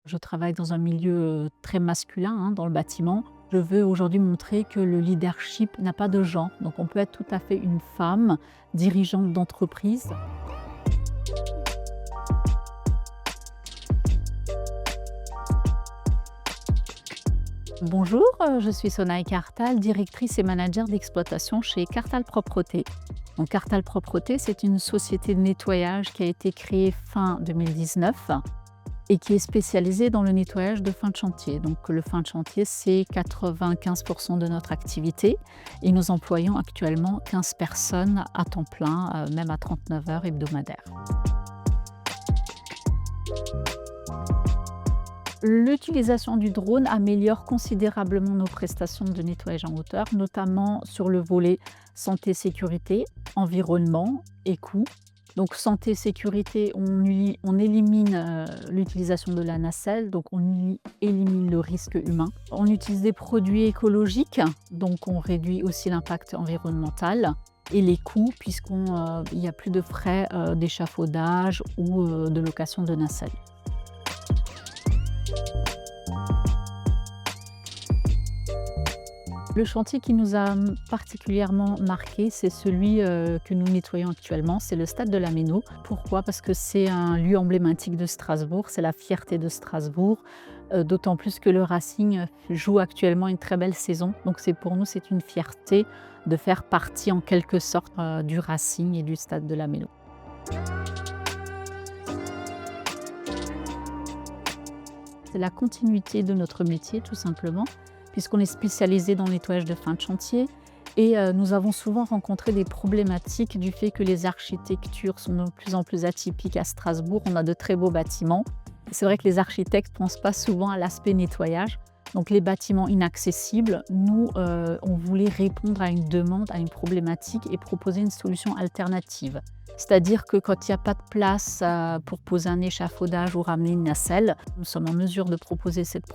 Je travaille dans un milieu très masculin, dans le bâtiment. Je veux aujourd'hui montrer que le leadership n'a pas de genre. Donc on peut être tout à fait une femme dirigeante d'entreprise. Bonjour, je suis Sonaï Cartal, directrice et manager d'exploitation chez Cartal Propreté. Donc Cartal Propreté, c'est une société de nettoyage qui a été créée fin 2019 et qui est spécialisée dans le nettoyage de fin de chantier. Donc le fin de chantier, c'est 95% de notre activité et nous employons actuellement 15 personnes à temps plein, même à 39 heures hebdomadaires. L'utilisation du drone améliore considérablement nos prestations de nettoyage en hauteur, notamment sur le volet santé-sécurité, environnement et coût. Donc santé-sécurité, on élimine l'utilisation de la nacelle, donc on élimine le risque humain. On utilise des produits écologiques, donc on réduit aussi l'impact environnemental et les coûts, puisqu'il n'y a plus de frais d'échafaudage ou de location de nacelle. Le chantier qui nous a particulièrement marqué, c'est celui que nous nettoyons actuellement, c'est le stade de la Méno. Pourquoi? Parce que c'est un lieu emblématique de Strasbourg, c'est la fierté de Strasbourg, d'autant plus que le Racing joue actuellement une très belle saison. Donc pour nous, c'est une fierté de faire partie en quelque sorte du Racing et du stade de la Méno. C'est la continuité de notre métier, tout simplement, puisqu'on est spécialisé dans le nettoyage de fin de chantier et nous avons souvent rencontré des problématiques du fait que les architectures sont de plus en plus atypiques à Strasbourg. On a de très beaux bâtiments. C'est vrai que les architectes ne pensent pas souvent à l'aspect nettoyage. Donc les bâtiments inaccessibles, nous, on voulait répondre à une demande, à une problématique et proposer une solution alternative. C'est-à-dire que quand il n'y a pas de place pour poser un échafaudage ou ramener une nacelle, nous sommes en mesure de proposer cette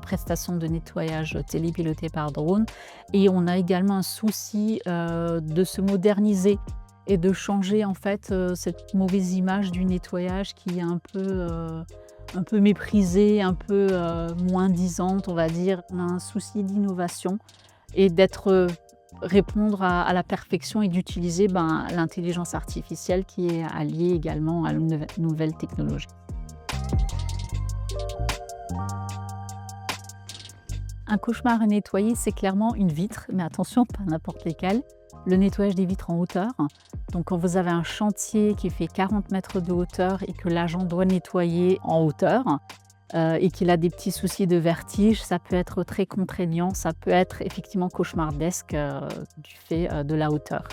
prestation de nettoyage télépilotée par drone. Et on a également un souci de se moderniser et de changer en fait cette mauvaise image du nettoyage qui est un peu méprisée, un peu moins disante, on va dire. On a un souci d'innovation et répondre à la perfection et d'utiliser l'intelligence artificielle qui est alliée également à une nouvelle technologie. Un cauchemar à nettoyer, c'est clairement une vitre, mais attention, pas n'importe lesquelles. Le nettoyage des vitres en hauteur. Donc quand vous avez un chantier qui fait 40 mètres de hauteur et que l'agent doit nettoyer en hauteur, et qu'il a des petits soucis de vertige, ça peut être très contraignant, ça peut être effectivement cauchemardesque du fait de la hauteur.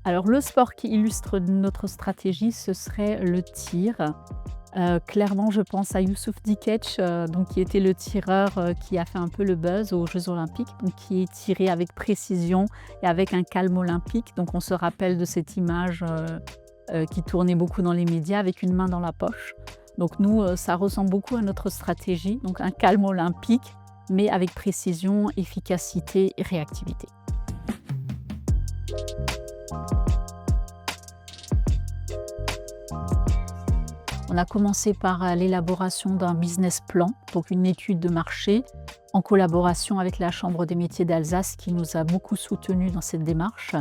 Alors le sport qui illustre notre stratégie, ce serait le tir. Clairement, je pense à Youssouf Dikech, qui était le tireur qui a fait un peu le buzz aux Jeux Olympiques, donc qui est tiré avec précision et avec un calme olympique. Donc on se rappelle de cette image qui tournait beaucoup dans les médias avec une main dans la poche. Donc nous, ça ressemble beaucoup à notre stratégie, donc un calme olympique, mais avec précision, efficacité et réactivité. On a commencé par l'élaboration d'un business plan, donc une étude de marché, en collaboration avec la Chambre des métiers d'Alsace qui nous a beaucoup soutenus dans cette démarche.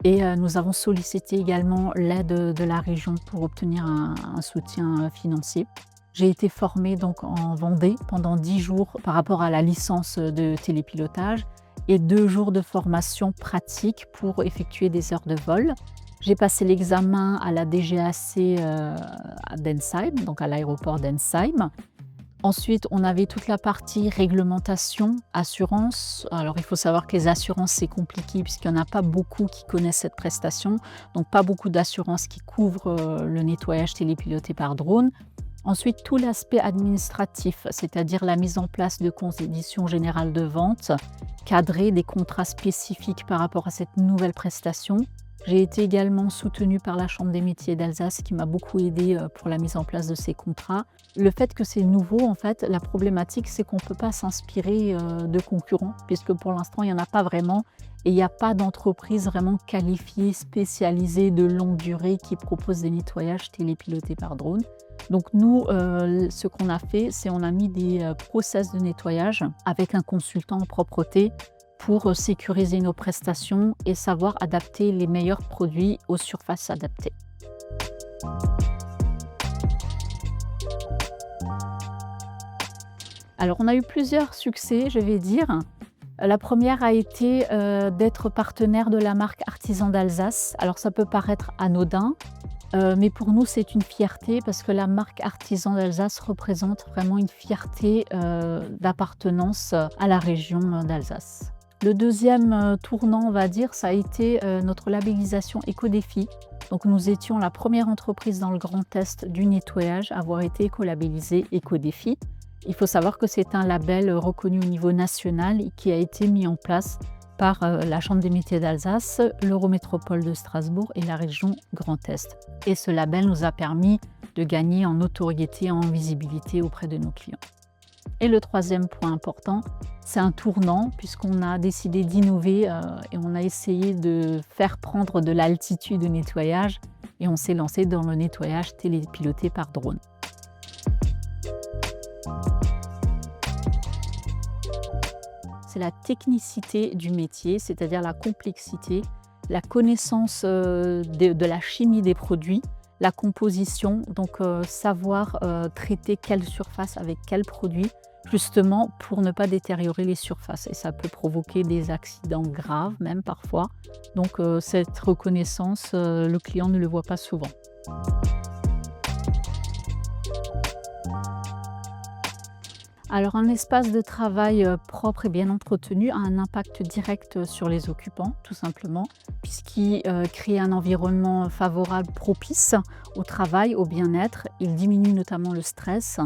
Et nous avons sollicité également l'aide de la région pour obtenir un soutien financier. J'ai été formée donc en Vendée pendant 10 jours par rapport à la licence de télépilotage et 2 jours de formation pratique pour effectuer des heures de vol. J'ai passé l'examen à la DGAC à Densheim, donc à l'aéroport d'Ensheim. Ensuite, on avait toute la partie réglementation, assurance. Alors, il faut savoir que les assurances, c'est compliqué puisqu'il n'y en a pas beaucoup qui connaissent cette prestation. Donc, pas beaucoup d'assurances qui couvrent le nettoyage télépiloté par drone. Ensuite, tout l'aspect administratif, c'est-à-dire la mise en place de conditions générales de vente, cadrer des contrats spécifiques par rapport à cette nouvelle prestation. J'ai été également soutenue par la Chambre des métiers d'Alsace qui m'a beaucoup aidée pour la mise en place de ces contrats. Le fait que c'est nouveau, en fait, la problématique, c'est qu'on ne peut pas s'inspirer de concurrents, puisque pour l'instant, il n'y en a pas vraiment. Et il n'y a pas d'entreprise vraiment qualifiée, spécialisée de longue durée qui propose des nettoyages télépilotés par drone. Donc nous, ce qu'on a fait, c'est on a mis des process de nettoyage avec un consultant en propreté pour sécuriser nos prestations et savoir adapter les meilleurs produits aux surfaces adaptées. Alors on a eu plusieurs succès, je vais dire. La première a été d'être partenaire de la marque Artisan d'Alsace. Alors ça peut paraître anodin, mais pour nous c'est une fierté parce que la marque Artisan d'Alsace représente vraiment une fierté d'appartenance à la région d'Alsace. Le deuxième tournant, on va dire, ça a été notre labellisation Éco-Défi. Donc nous étions la première entreprise dans le Grand Est du nettoyage à avoir été éco-labellisée Éco-Défi. Il faut savoir que c'est un label reconnu au niveau national et qui a été mis en place par la Chambre des métiers d'Alsace, l'Eurométropole de Strasbourg et la région Grand Est. Et ce label nous a permis de gagner en notoriété, en visibilité auprès de nos clients. Et le troisième point important, c'est un tournant puisqu'on a décidé d'innover et on a essayé de faire prendre de l'altitude au nettoyage et on s'est lancé dans le nettoyage télépiloté par drone. C'est la technicité du métier, c'est-à-dire la complexité, la connaissance de la chimie des produits, la composition, donc savoir traiter quelle surface avec quel produit, justement pour ne pas détériorer les surfaces. Et ça peut provoquer des accidents graves, même parfois. Donc cette reconnaissance, le client ne le voit pas souvent. Alors un espace de travail propre et bien entretenu a un impact direct sur les occupants, tout simplement, puisqu'il crée un environnement favorable, propice au travail, au bien-être. Il diminue notamment le stress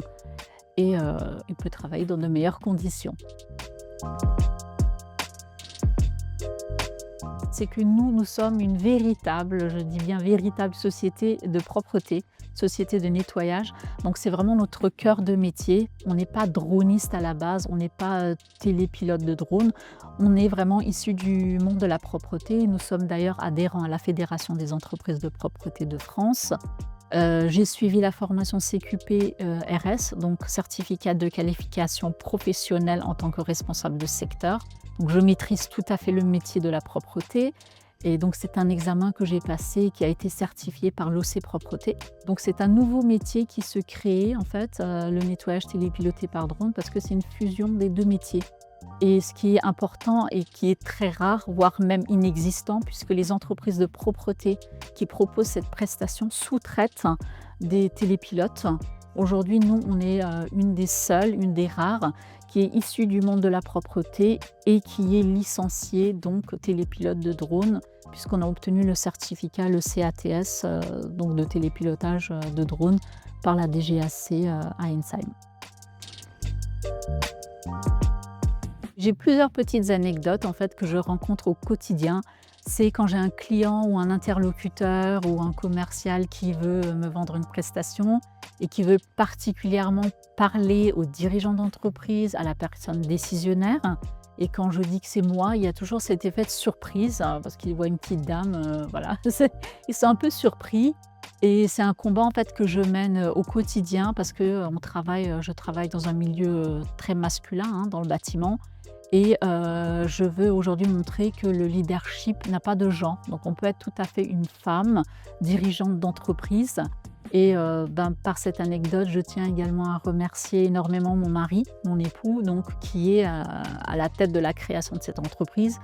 et il peut travailler dans de meilleures conditions. C'est que nous sommes une véritable, je dis bien véritable société de propreté, société de nettoyage. Donc c'est vraiment notre cœur de métier. On n'est pas droniste à la base, on n'est pas télépilote de drone. On est vraiment issu du monde de la propreté. Nous sommes d'ailleurs adhérents à la Fédération des entreprises de propreté de France. J'ai suivi la formation CQP RS, donc certificat de qualification professionnelle en tant que responsable de secteur. Donc je maîtrise tout à fait le métier de la propreté et donc c'est un examen que j'ai passé qui a été certifié par l'OC Propreté. Donc c'est un nouveau métier qui se crée en fait, le nettoyage télépiloté par drone parce que c'est une fusion des deux métiers. Et ce qui est important et qui est très rare, voire même inexistant, puisque les entreprises de propreté qui proposent cette prestation sous-traitent des télépilotes. Aujourd'hui, nous, on est une des seules, une des rares, qui est issue du monde de la propreté et qui est licenciée, donc télépilote de drone, puisqu'on a obtenu le certificat, le CATS, donc de télépilotage de drone, par la DGAC à Ensheim. J'ai plusieurs petites anecdotes en fait que je rencontre au quotidien. C'est quand j'ai un client ou un interlocuteur ou un commercial qui veut me vendre une prestation et qui veut particulièrement parler aux dirigeants d'entreprise, à la personne décisionnaire. Et quand je dis que c'est moi, il y a toujours cet effet de surprise parce qu'ils voient une petite dame, voilà. Ils sont un peu surpris. Et c'est un combat en fait que je mène au quotidien parce que je travaille dans un milieu très masculin dans le bâtiment. Et je veux aujourd'hui montrer que le leadership n'a pas de genre. Donc on peut être tout à fait une femme dirigeante d'entreprise. Et par cette anecdote, je tiens également à remercier énormément mon mari, mon époux, donc, qui est à la tête de la création de cette entreprise.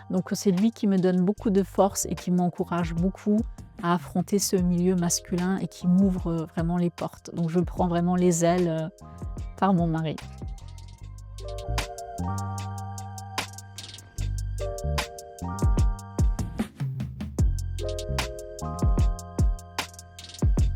Donc c'est lui qui me donne beaucoup de force et qui m'encourage beaucoup à affronter ce milieu masculin et qui m'ouvre vraiment les portes. Donc je prends vraiment les ailes par mon mari.